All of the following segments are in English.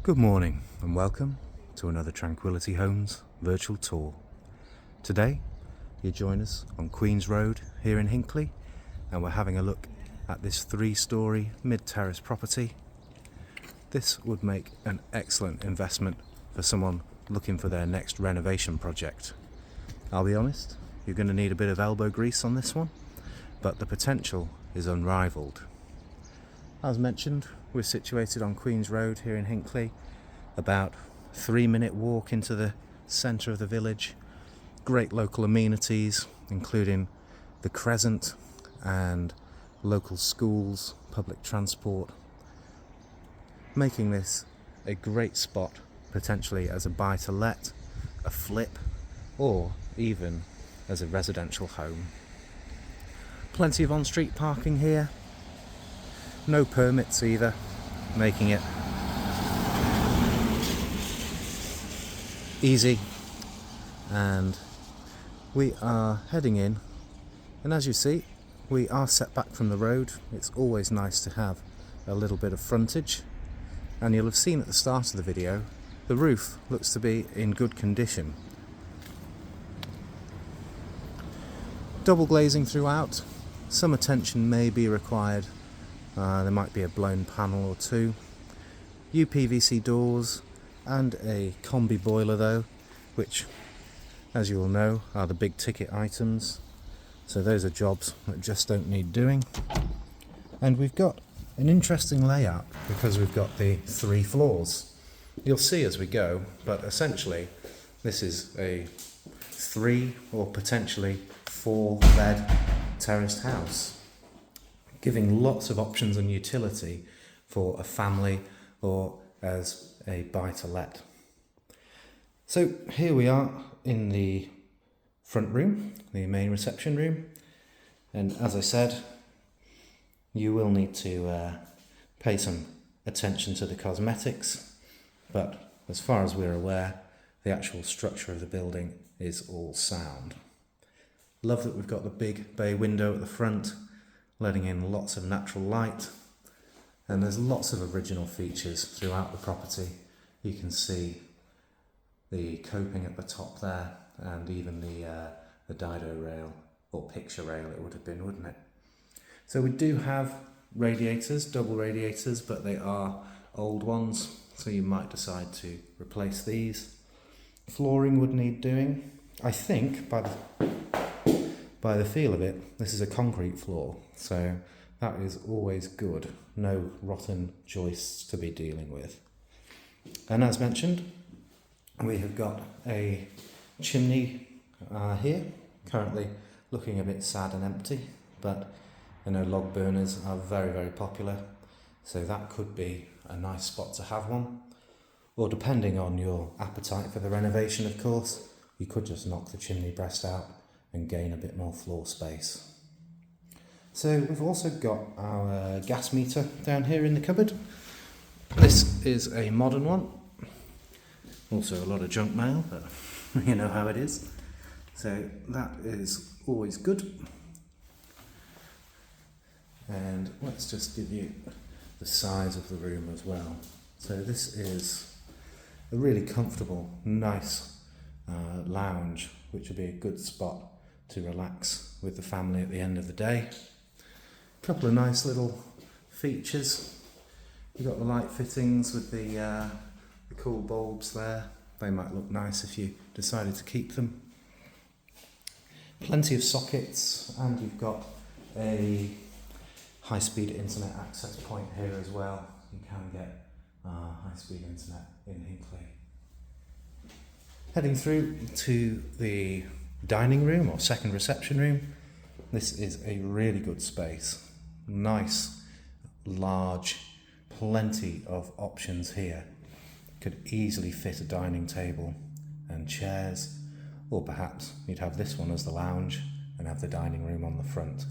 Good morning and welcome to another Tranquility Homes virtual tour. Today you join us on Queen's Road here in Hinckley and we're having a look at this 3-storey mid-terrace property. This would make an excellent investment for someone looking for their next renovation project. I'll be honest, you're going to need a bit of elbow grease on this one, but the potential is unrivaled. As mentioned, we're situated on Queen's Road here in Hinckley, about a 3-minute walk into the centre of the village. Great local amenities, including the Crescent and local schools, public transport, making this a great spot potentially as a buy-to-let, a flip, or even as a residential home. Plenty of on-street parking here. No permits either, making it easy. And we are heading in, and as you see, we are set back from the road. It's always nice to have a little bit of frontage, and you'll have seen at the start of the video, the roof looks to be in good condition. Double glazing throughout. Some attention may be required. There might be a blown panel or two. UPVC doors and a combi boiler though, which, as you will know, are the big ticket items. So those are jobs that just don't need doing. And we've got an interesting layout because we've got the 3 floors. You'll see as we go, but essentially this is a 3 or potentially 4-bed terraced house, giving lots of options and utility for a family or as a buy-to-let. So here we are in the front room, the main reception room, and as I said, you will need to pay some attention to the cosmetics, but as far as we're aware, the actual structure of the building is all sound. Love that we've got the big bay window at the front, letting in lots of natural light, and there's lots of original features throughout the property. You can see the coping at the top there, and even the dido rail, or picture rail it would have been, wouldn't it? So we do have radiators, double radiators, but they are old ones, so you might decide to replace these. Flooring would need doing. I think by the feel of it, this is a concrete floor, so that is always good. No rotten joists to be dealing with. And as mentioned, we have got a chimney here, currently looking a bit sad and empty, but I know log burners are very, very popular, so that could be a nice spot to have one. Or depending on your appetite for the renovation, of course, you could just knock the chimney breast out and gain a bit more floor space. So we've also got our gas meter down here in the cupboard. This is a modern one. Also a lot of junk mail, but you know how it is. So that is always good. And let's just give you the size of the room as well. So this is a really comfortable, nice lounge, which will be a good spot to relax with the family at the end of the day. A couple of nice little features. You've got the light fittings with the cool bulbs there. They might look nice if you decided to keep them. Plenty of sockets, and you've got a high-speed internet access point here as well. You can get high-speed internet in Hinckley. Heading through to the dining room or second reception room. This is a really good space. Nice, large, plenty of options here. Could easily fit a dining table and chairs, or perhaps you'd have this one as the lounge and have the dining room on the front.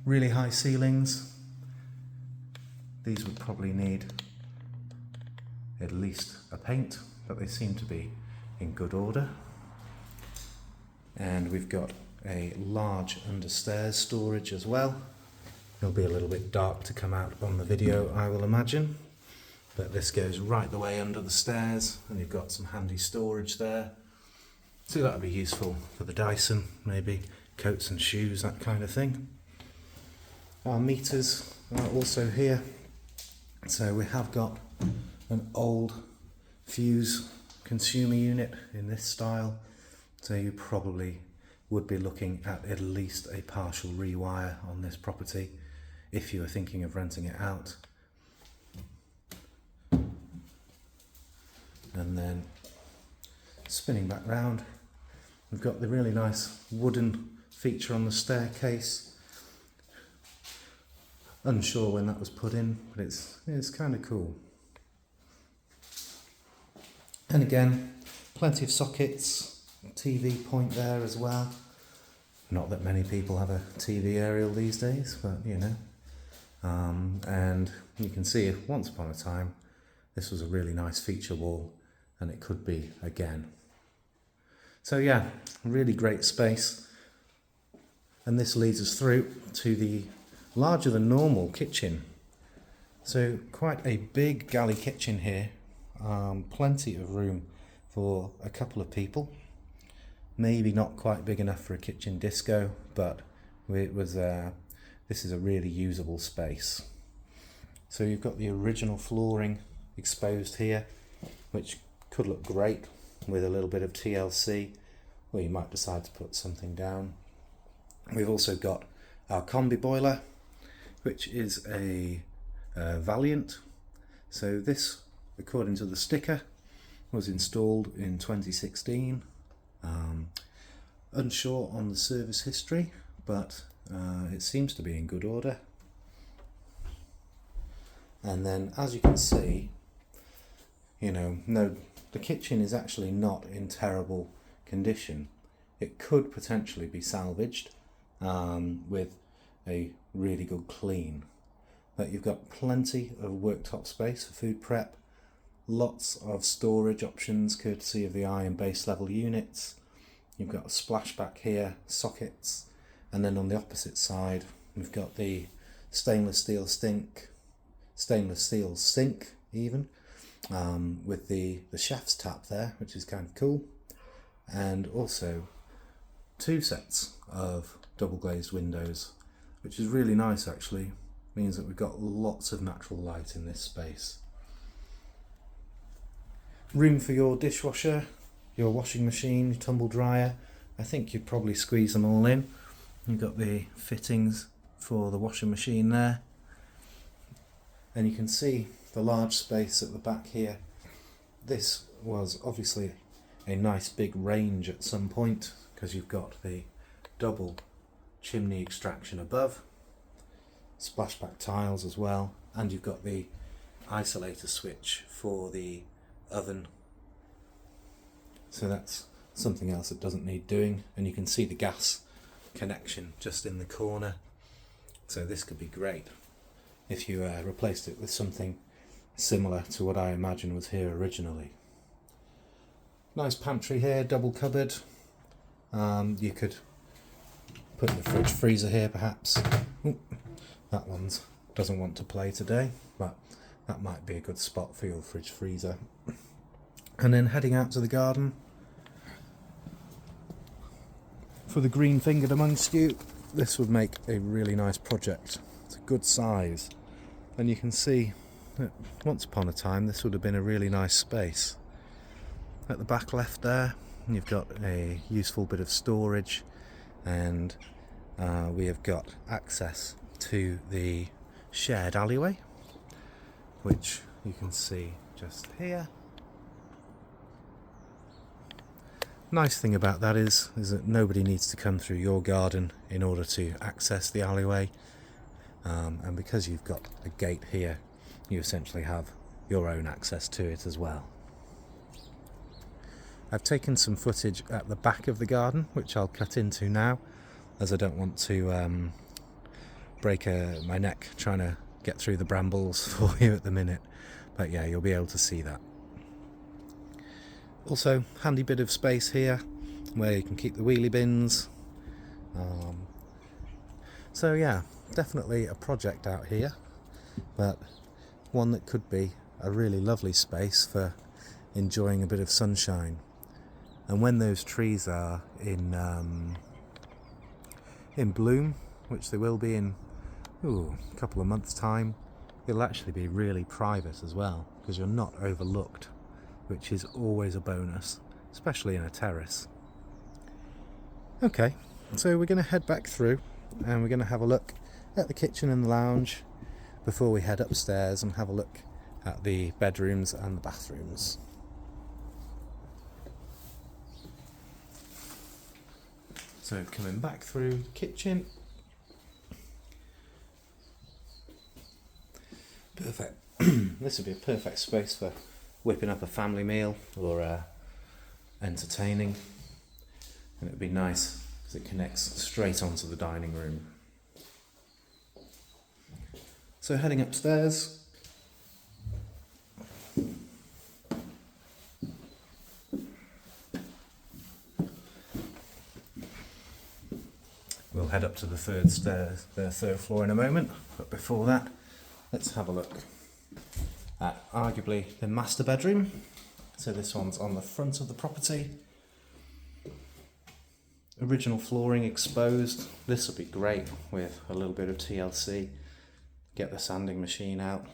Really high ceilings. These would probably need at least a paint, but they seem to be in good order. And we've got a large understairs storage as well. It'll be a little bit dark to come out on the video, I will imagine. But this goes right the way under the stairs, and you've got some handy storage there. So that'll be useful for the Dyson, maybe coats and shoes, that kind of thing. Our meters are also here. So we have got an old fuse consumer unit in this style. So you probably would be looking at least a partial rewire on this property if you were thinking of renting it out. And then spinning back round, we've got the really nice wooden feature on the staircase. Unsure when that was put in, but it's kind of cool. And again, plenty of sockets, TV point there as well. Not that many people have a TV aerial these days, but you know. And you can see once upon a time this was a really nice feature wall, and it could be again. So yeah, really great space. And this leads us through to the larger than normal kitchen. So quite a big galley kitchen here, plenty of room for a couple of people. Maybe not quite big enough for a kitchen disco, but it was this is a really usable space. So you've got the original flooring exposed here, which could look great with a little bit of TLC, or you might decide to put something down. We've also got our combi boiler, which is a Valiant. So this, according to the sticker, was installed in 2016. Unsure on the service history, but it seems to be in good order. And then, as you can see, the kitchen is actually not in terrible condition. It could potentially be salvaged with a really good clean. But you've got plenty of worktop space for food prep, lots of storage options courtesy of the iron base level units. You've got a splashback here, sockets, and then on the opposite side we've got the stainless steel sink even, with the chef's tap there, which is kind of cool, and also 2 sets of double glazed windows, which is really nice actually. Means that we've got lots of natural light in this space. Room for your dishwasher, your washing machine, your tumble dryer. I think you'd probably squeeze them all in. You've got the fittings for the washing machine there, and you can see the large space at the back here. This was obviously a nice big range at some point, because you've got the double chimney extraction above, splashback tiles as well, and you've got the isolator switch for the oven. So that's something else that doesn't need doing, and you can see the gas connection just in the corner. So this could be great if you replaced it with something similar to what I imagine was here originally. Nice pantry here, double cupboard. You could put the fridge freezer here perhaps. Ooh, that one doesn't want to play today, but that might be a good spot for your fridge freezer. And then heading out to the garden. For the green fingered amongst you, this would make a really nice project. It's a good size, and you can see that once upon a time this would have been a really nice space. At the back left there, you've got a useful bit of storage, and we have got access to the shared alleyway, which you can see just here. Nice thing about that is that nobody needs to come through your garden in order to access the alleyway, and because you've got a gate here, you essentially have your own access to it as well. I've taken some footage at the back of the garden, which I'll cut into now, as I don't want to break my neck trying to get through the brambles for you at the minute, but yeah, you'll be able to see that. Also, handy bit of space here where you can keep the wheelie bins. So yeah, definitely a project out here, but one that could be a really lovely space for enjoying a bit of sunshine. And when those trees are in bloom, which they will be in a couple of months' time, it'll actually be really private as well, because you're not overlooked, which is always a bonus, especially in a terrace. Okay, so we're going to head back through and we're going to have a look at the kitchen and the lounge before we head upstairs and have a look at the bedrooms and the bathrooms. So coming back through the kitchen. Perfect. This would be a perfect space for whipping up a family meal or entertaining. And it would be nice because it connects straight onto the dining room. So heading upstairs. We'll head up to the third floor in a moment, but before that, let's have a look at arguably the master bedroom. So this one's on the front of the property. Original flooring exposed. This will be great with a little bit of TLC. Get the sanding machine out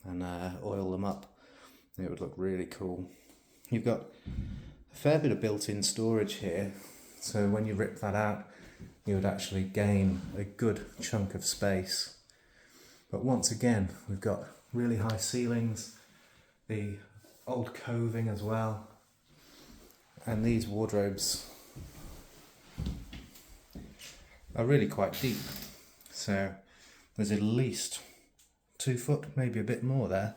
and oil them up. It would look really cool. You've got a fair bit of built-in storage here, so when you rip that out, you would actually gain a good chunk of space. But once again, we've got really high ceilings, the old coving as well, and these wardrobes are really quite deep. So there's at least 2 foot, maybe a bit more there,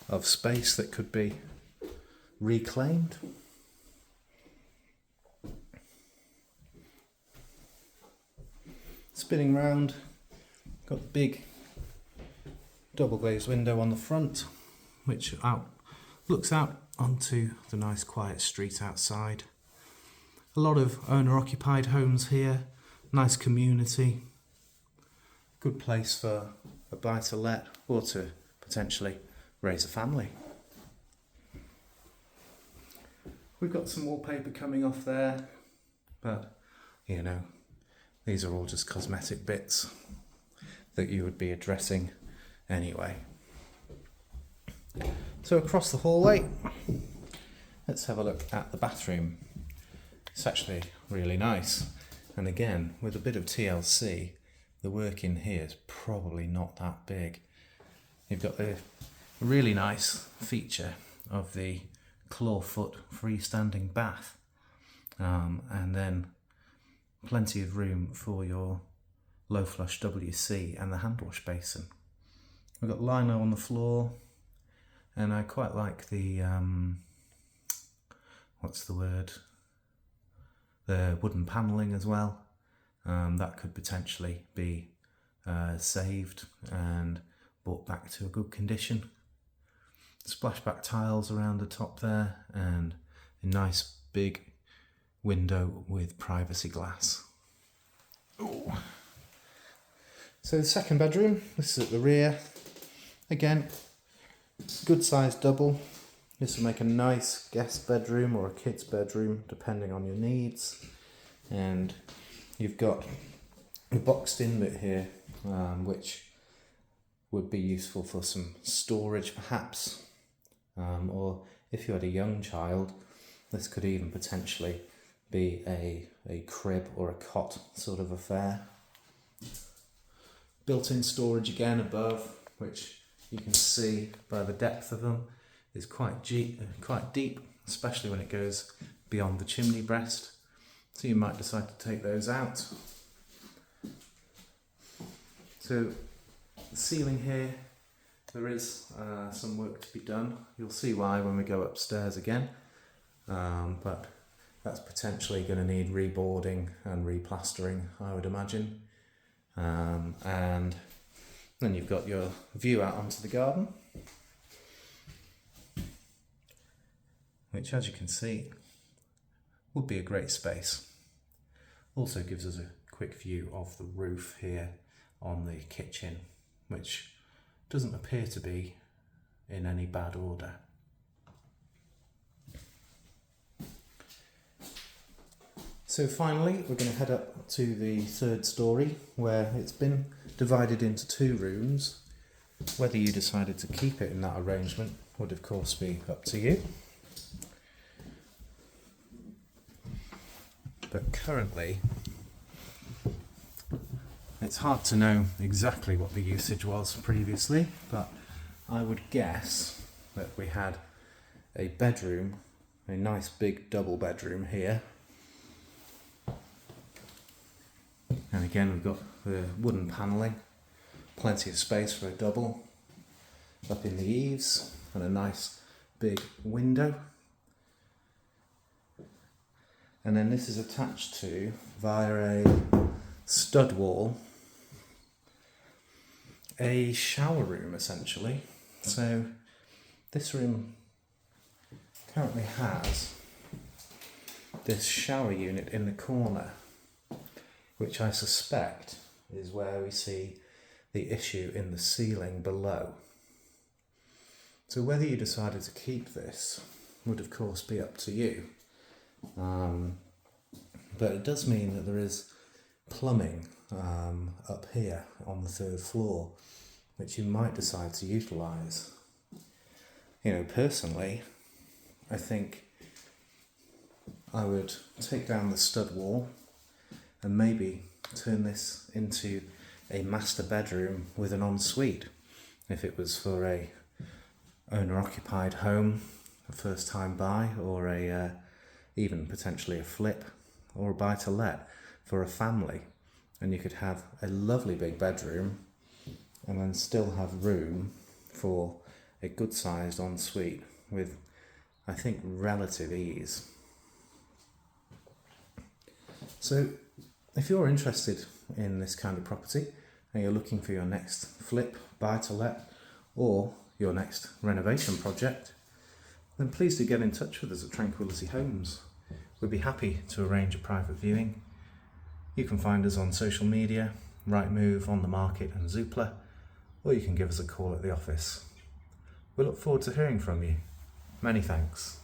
of space that could be reclaimed. Spinning round, got the big double glazed window on the front, which looks out onto the nice quiet street outside. A lot of owner occupied homes here, nice community, good place for a buy to let or to potentially raise a family. We've got some wallpaper coming off there, but you know, these are all just cosmetic bits that you would be addressing anyway. So across the hallway, let's have a look at the bathroom. It's actually really nice. And again, with a bit of TLC, the work in here is probably not that big. You've got the really nice feature of the clawfoot freestanding bath, and then plenty of room for your low flush WC and the hand wash basin. We've got lino on the floor, and I quite like the the wooden panelling as well. That could potentially be saved and brought back to a good condition. Splashback tiles around the top there, and a nice big window with privacy glass. Ooh. So the second bedroom, this is at the rear. Again, good sized double. This will make a nice guest bedroom or a kid's bedroom, depending on your needs. And you've got a boxed in bit here, which would be useful for some storage perhaps. Or if you had a young child, this could even potentially be a crib or a cot sort of affair. Built-in storage again above, which you can see by the depth of them is quite deep, especially when it goes beyond the chimney breast. So you might decide to take those out. So the ceiling here, there is some work to be done. You'll see why when we go upstairs again, but that's potentially going to need reboarding and replastering, I would imagine. And then you've got your view out onto the garden, which, as you can see, would be a great space. Also gives us a quick view of the roof here on the kitchen, which doesn't appear to be in any bad order. So finally, we're going to head up to the third story, where it's been divided into 2 rooms. Whether you decided to keep it in that arrangement would of course be up to you. But currently, it's hard to know exactly what the usage was previously, but I would guess that we had a bedroom, a nice big double bedroom here. And again, we've got the wooden panelling, plenty of space for a double up in the eaves, and a nice big window. And then this is attached to, via a stud wall, a shower room essentially. So this room currently has this shower unit in the corner, which I suspect is where we see the issue in the ceiling below. So whether you decided to keep this would of course be up to you. But it does mean that there is plumbing up here on the 3rd floor, which you might decide to utilise. You know, personally, I think I would take down the stud wall and maybe turn this into a master bedroom with an ensuite, if it was for a owner-occupied home, a first-time buy, or even potentially a flip, or a buy-to-let for a family. And you could have a lovely big bedroom and then still have room for a good-sized ensuite with, I think, relative ease. So if you're interested in this kind of property and you're looking for your next flip, buy-to-let, or your next renovation project, then please do get in touch with us at Tranquility Homes. We'd be happy to arrange a private viewing. You can find us on social media, Rightmove, On the Market and Zoopla, or you can give us a call at the office. We look forward to hearing from you. Many thanks.